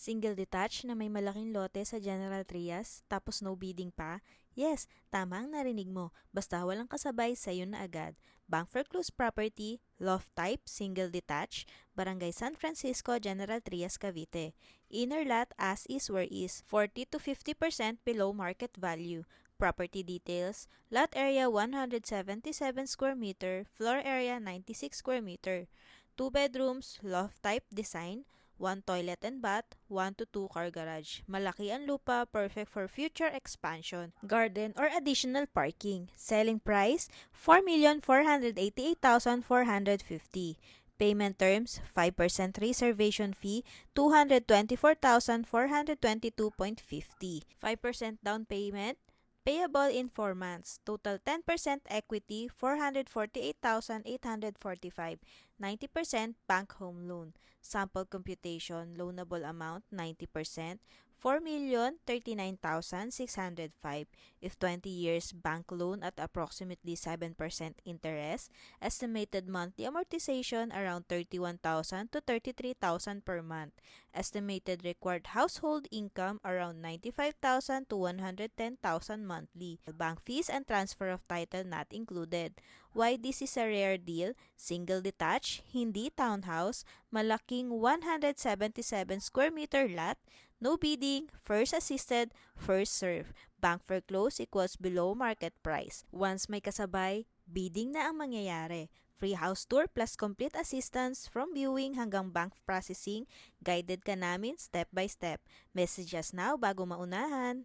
Single detached na may malaking lote sa General Trias, tapos no bidding pa? Yes, tama ang narinig mo. Basta walang kasabay sa'yo na agad. Bank foreclosed property, loft type, single detached, Barangay San Francisco, General Trias, Cavite. Inner lot as is where is, 40 to 50% below market value. Property details, lot area 177 square meter, floor area 96 square meter. 2 bedrooms, loft type design, 1 toilet and bath, 1 to 2 car garage. Malaki ang lupa, perfect for future expansion, garden, or additional parking. Selling price, 4,488,450. Payment terms, 5% reservation fee, 224,422.50. 5% down payment, payable in 4 months. Total 10% equity, 448,845. 90% bank home loan. Sample computation, loanable amount 90%, 4,039,605. If 20 years bank loan at approximately 7% interest, estimated monthly amortization around 31,000 to 33,000 per month. Estimated required household income around 95,000 to 110,000 monthly. Bank fees and transfer of title not included. Why this is a rare deal? Single detached, hindi townhouse, malaking 177 square meter lot, no bidding, first assisted, first serve. Bank foreclose equals below market price. Once may kasabay, bidding na ang mangyayari. Free house tour plus complete assistance from viewing hanggang bank processing. Guided ka namin step by step. Message us now bago maunahan.